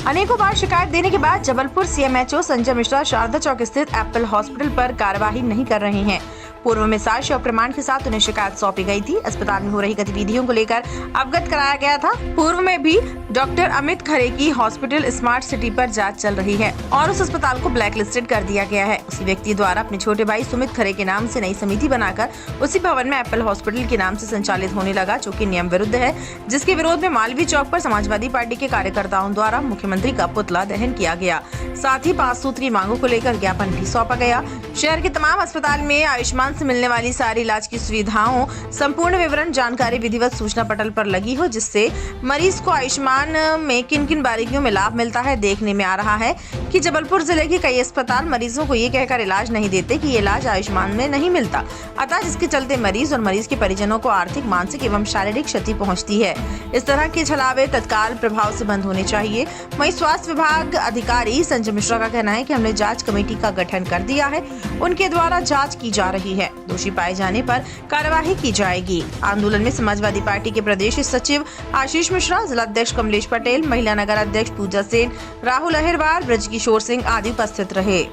अनेकों बार शिकायत देने के बाद जबलपुर सीएमएचओ संजय मिश्रा शारदा चौक स्थित एप्पल हॉस्पिटल पर कार्यवाही नहीं कर रहे हैं। पूर्व में साक्ष्य और प्रमाण के साथ उन्हें शिकायत सौंपी गई थी। अस्पताल में हो रही गतिविधियों को लेकर अवगत कराया गया था। पूर्व में भी डॉक्टर अमित खरे की हॉस्पिटल स्मार्ट सिटी पर जांच चल रही है और उस अस्पताल को ब्लैक लिस्टेड कर दिया गया है। उसी व्यक्ति द्वारा अपने छोटे भाई सुमित खरे के नाम से नई समिति बनाकर उसी भवन में एप्पल हॉस्पिटल के नाम से संचालित होने लगा, जो कि नियम विरुद्ध है, जिसके विरोध में मालवीय चौक पर समाजवादी पार्टी के कार्यकर्ताओं द्वारा मुख्यमंत्री का पुतला दहन किया गया। साथ ही 5 सूत्री मांगों को लेकर ज्ञापन भी सौंपा गया। शहर के तमाम अस्पताल में आयुष्मान से मिलने वाली सारी इलाज की सुविधाओं संपूर्ण विवरण जानकारी विधिवत सूचना पटल पर लगी हो, जिससे मरीज को आयुष्मान में किन किन बारीकियों में लाभ मिलता है। देखने में आ रहा है कि जबलपुर जिले के कई अस्पताल मरीजों को ये कहकर इलाज नहीं देते कि ये इलाज आयुष्मान में नहीं मिलता, अतः जिसके चलते मरीज और मरीज के परिजनों को आर्थिक, मानसिक एवं शारीरिक क्षति पहुंचती है। इस तरह के छलावे तत्काल प्रभाव से बंद होने चाहिए। वहीं स्वास्थ्य विभाग अधिकारी संजय मिश्रा का कहना है कि हमने जांच कमेटी का गठन कर दिया है, उनके द्वारा जांच की जा रही है, दोषी पाए जाने पर कार्यवाही की जाएगी। आंदोलन में समाजवादी पार्टी के प्रदेश सचिव आशीष मिश्रा, जिला अध्यक्ष कमलेश पटेल, महिला नगर अध्यक्ष पूजा सेन, राहुल अहिरवार, ब्रजकिशोर सिंह आदि उपस्थित रहे।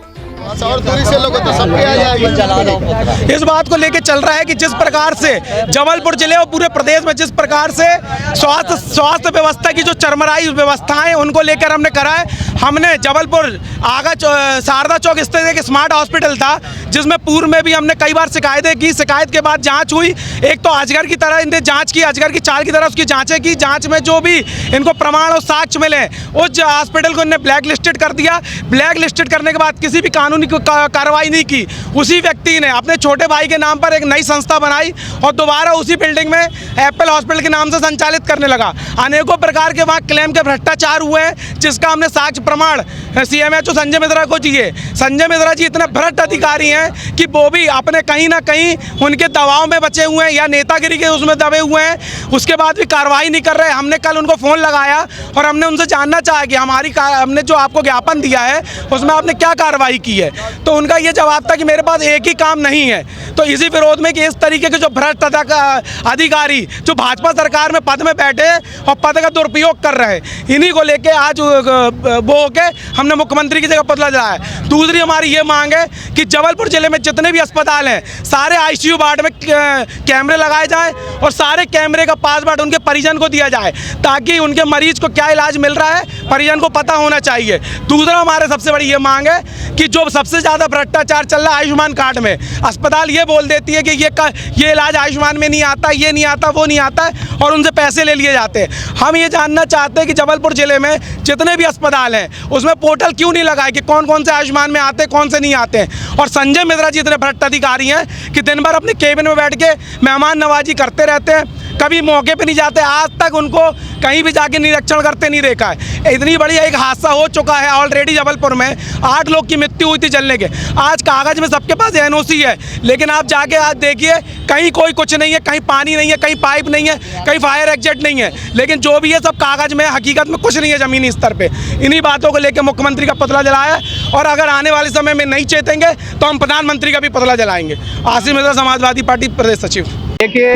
और दूरी से लोग तो सबके आ जाएगी। इस बात को लेके चल रहा है कि जिस प्रकार से जबलपुर जिले और पूरे प्रदेश में जिस प्रकार से स्वास्थ्य व्यवस्था की जो चरमराई व्यवस्थाएं हैं उनको लेकर हमने करा है। हमने जबलपुर आगा शारदा चौक स्थित एक स्मार्ट हॉस्पिटल था, जिसमें पूर्व में भी हमने कई बार शिकायतें की। शिकायत के बाद जांच हुई। एक तो अजगर की तरह इनने जांच की, अजगर की चाल की तरह उसकी जांचें की। जांच में जो भी इनको प्रमाण और साक्ष्य मिले, उस हॉस्पिटल को इन्हें ब्लैक लिस्टेड कर दिया। ब्लैक लिस्टेड करने के बाद किसी भी कानूनी कार्रवाई नहीं की। उसी व्यक्ति ने अपने छोटे भाई के नाम पर एक नई संस्था बनाई और दोबारा उसी बिल्डिंग में एप्पल हॉस्पिटल के नाम से संचालित करने लगा। अनेकों प्रकार के वहाँ क्लेम के भ्रष्टाचार हुए हैं, जिसका हमने साक्ष्य प्रमाण सीएमएचओ संजय मिश्रा को दिए। संजय मिश्रा जी इतने भ्रष्ट अधिकारी हैं कि वो भी अपने कहीं ना कहीं उनके दबाव में बचे हुए हैं या नेतागिरी के उसमें दबे हुए हैं। उसके बाद भी कार्रवाई नहीं कर रहे। हमने कल उनको फ़ोन लगाया और हमने उनसे जानना चाहा कि हमने जो आपको ज्ञापन दिया है उसमें आपने क्या कार्रवाई की है। तो उनका ये जवाब था कि मेरे पास एक ही काम नहीं है। तो इसी विरोध में कि इस तरीके के जो भ्रष्ट अधिकारी जो भाजपा सरकार में पद में बैठे और पद का दुरुपयोग कर रहे हैं, इन्हीं को लेके आज वो होके हमने मुख्यमंत्री की जगह पुतला जलाया। दूसरी हमारी ये मांग है कि जबलपुर जिले में जितने भी अस्पताल हैं, सारे आईसीयू वार्ड में कैमरे लगाए जाएं और सारे कैमरे का पासवर्ड उनके परिजन को दिया जाए, ताकि उनके मरीज को क्या इलाज मिल रहा है परिजन को पता होना चाहिए। दूसरा हमारे सबसे बड़ी ये मांग है कि जो सबसे ज़्यादा भ्रष्टाचार चल रहा है आयुष्मान कार्ड में, अस्पताल ये बोल देती है कि ये इलाज आयुष्मान में नहीं आता, ये नहीं आता, वो नहीं आता है और उनसे पैसे ले लिए जाते हैं। हम ये जानना चाहते हैं कि जबलपुर जिले में जितने भी अस्पताल हैं उसमें पोर्टल क्यों नहीं लगा है कि कौन कौन से आयुष्मान में आते हैं, कौन से नहीं आते हैं। और संजय मिश्रा जी इतने भ्रष्ट अधिकारी हैं कि दिन भर अपने केबिन में बैठ के मेहमान नवाजी करते रहते हैं, कभी मौके पे नहीं जाते। आज तक उनको कहीं भी जाके निरीक्षण करते नहीं देखा है। इतनी बड़ी एक हादसा हो चुका है ऑलरेडी जबलपुर में, 8 लोग की मृत्यु हुई थी जलने के। आज कागज़ में सबके पास एनओसी है, लेकिन आप जाके आज देखिए कहीं कोई कुछ नहीं है, कहीं पानी नहीं है, कहीं पाइप नहीं है, कहीं फायर एग्जिट नहीं है। लेकिन जो भी है सब कागज़ में, हकीकत में कुछ नहीं है ज़मीनी स्तर पे। इन्हीं बातों को लेकर मुख्यमंत्री का पुतला जलाया और अगर आने वाले समय में नहीं चेतेंगे तो हम प्रधानमंत्री का भी पुतला जलाएंगे। आशीष मिश्रा, समाजवादी पार्टी प्रदेश सचिव। देखिए,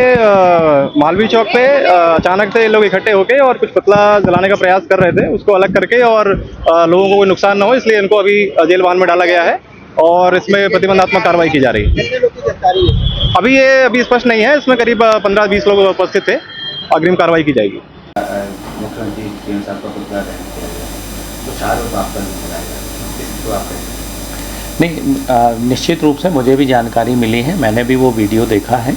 मालवीय चौक पे अचानक से लोग इकट्ठे होके और कुछ पुतला जलाने का प्रयास कर रहे थे, उसको अलग करके, और लोगों को कोई नुकसान ना हो इसलिए इनको अभी जेल वाहन में डाला गया है और इसमें प्रतिबंधात्मक कार्रवाई की जा रही है। अभी स्पष्ट नहीं है, इसमें करीब 15-20 लोग उपस्थित थे। अग्रिम कार्रवाई की जाएगी। मुख्यमंत्री साहब का पुतला दहन किया गया तो 4 लोग आपका नहीं, निश्चित रूप से मुझे भी जानकारी मिली है। मैंने भी वो वीडियो देखा है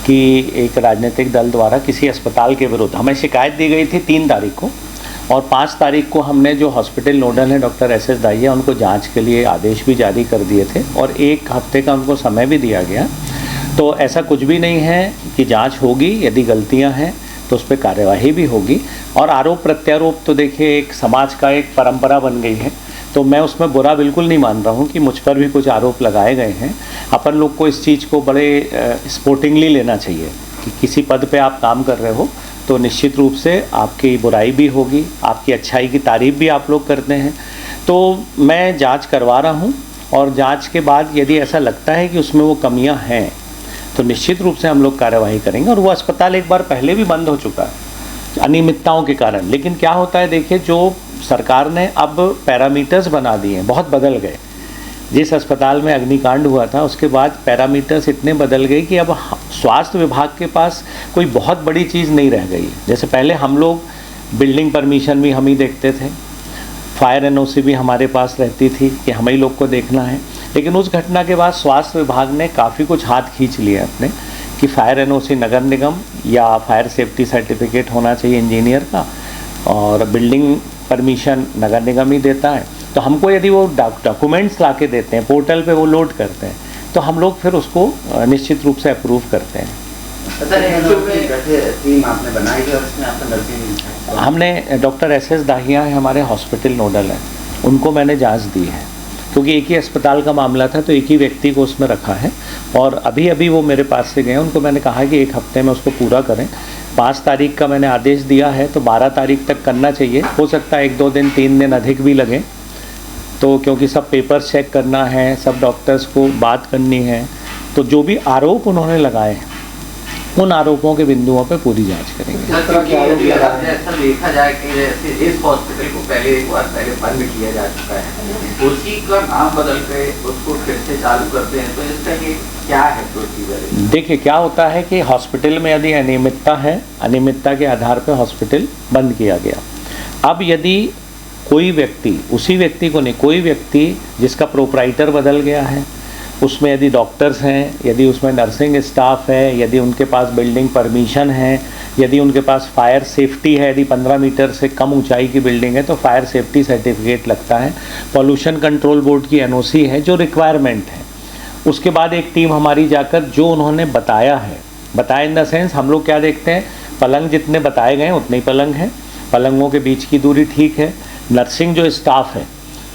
कि एक राजनीतिक दल द्वारा किसी अस्पताल के विरुद्ध हमें शिकायत दी गई थी 3 तारीख को, और 5 तारीख को हमने जो हॉस्पिटल नोडल हैं डॉक्टर एस दाहिया, उनको जांच के लिए आदेश भी जारी कर दिए थे और 1 हफ्ते का उनको समय भी दिया गया। तो ऐसा कुछ भी नहीं है कि जाँच होगी, यदि गलतियाँ हैं तो उस पर कार्यवाही भी होगी। और आरोप प्रत्यारोप तो देखिए एक समाज का एक परंपरा बन गई है, तो मैं उसमें बुरा बिल्कुल नहीं मान रहा हूँ कि मुझ पर भी कुछ आरोप लगाए गए हैं। अपन लोग को इस चीज़ को बड़े स्पोर्टिंगली लेना चाहिए कि किसी पद पे आप काम कर रहे हो तो निश्चित रूप से आपकी बुराई भी होगी, आपकी अच्छाई की तारीफ़ भी आप लोग करते हैं। तो मैं जांच करवा रहा हूँ और जांच के बाद यदि ऐसा लगता है कि उसमें वो कमियाँ हैं तो निश्चित रूप से हम लोग कार्यवाही करेंगे। और वो अस्पताल एक बार पहले भी बंद हो चुका है, अनियमितताओं के कारण। लेकिन क्या होता है देखिए, जो सरकार ने अब पैरामीटर्स बना दिए हैं, बहुत बदल गए। जिस अस्पताल में अग्निकांड हुआ था उसके बाद पैरामीटर्स इतने बदल गए कि अब स्वास्थ्य विभाग के पास कोई बहुत बड़ी चीज़ नहीं रह गई। जैसे पहले हम लोग बिल्डिंग परमिशन भी हम ही देखते थे, फायर एनओसी भी हमारे पास रहती थी कि हम ही लोग को देखना है। लेकिन उस घटना के बाद स्वास्थ्य विभाग ने काफ़ी कुछ हाथ खींच लिया अपने कि फायर एनओसी नगर निगम या फायर सेफ्टी सर्टिफिकेट होना चाहिए इंजीनियर का, और बिल्डिंग परमिशन नगर निगम ही देता है। तो हमको यदि वो डॉक्यूमेंट्स ला के देते हैं, पोर्टल पे वो लोड करते हैं, तो हम लोग फिर उसको निश्चित रूप से अप्रूव करते हैं। टीम आपने बनाई है और उसमें आपका नर्सिंग, हमने डॉक्टर SS दाहिया है हमारे हॉस्पिटल नोडल हैं, उनको मैंने जांच दी है, क्योंकि एक ही अस्पताल का मामला था तो एक ही व्यक्ति को उसमें रखा है। और अभी वो मेरे पास से गए, उनको मैंने कहा कि 1 हफ्ते में उसको पूरा करें। 5 तारीख का मैंने आदेश दिया है तो 12 तारीख तक करना चाहिए। हो सकता है 1-2 दिन 3 दिन अधिक भी लगे, तो क्योंकि सब पेपर्स चेक करना है, सब डॉक्टर्स को बात करनी है, तो जो भी आरोप उन्होंने लगाए हैं उन आरोपों के बिंदुओं पे पूरी जांच करेंगे। ऐसा देखा जाए कि जैसे इस हॉस्पिटल को एक बार पहले बंद किया जा चुका है, उसी का नाम बदल के उसको फिर से चालू करते हैं, तो इसका ये क्या है प्रोसीजर? देखिए क्या होता है कि हॉस्पिटल में यदि अनियमितता है, अनियमितता के आधार पर हॉस्पिटल बंद किया गया। अब यदि कोई व्यक्ति, उसी व्यक्ति को नहीं, कोई व्यक्ति जिसका प्रोप्राइटर बदल गया है, उसमें यदि डॉक्टर्स हैं, यदि उसमें नर्सिंग स्टाफ है, यदि उनके पास बिल्डिंग परमिशन है, यदि उनके पास फायर सेफ्टी है, यदि 15 मीटर से कम ऊंचाई की बिल्डिंग है तो फायर सेफ्टी सर्टिफिकेट लगता है, पॉल्यूशन कंट्रोल बोर्ड की NOC है, जो रिक्वायरमेंट है। उसके बाद एक टीम हमारी जाकर जो उन्होंने बताया है, बताया इन द सेंस हम लोग क्या देखते हैं, पलंग जितने बताए गए हैं उतने ही पलंग हैं, पलंगों के बीच की दूरी ठीक है। नर्सिंग जो स्टाफ है,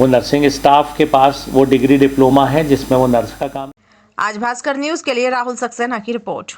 वो नर्सिंग स्टाफ के पास वो डिग्री डिप्लोमा है जिसमें वो नर्स का काम। आज भास्कर न्यूज के लिए राहुल सक्सेना की रिपोर्ट।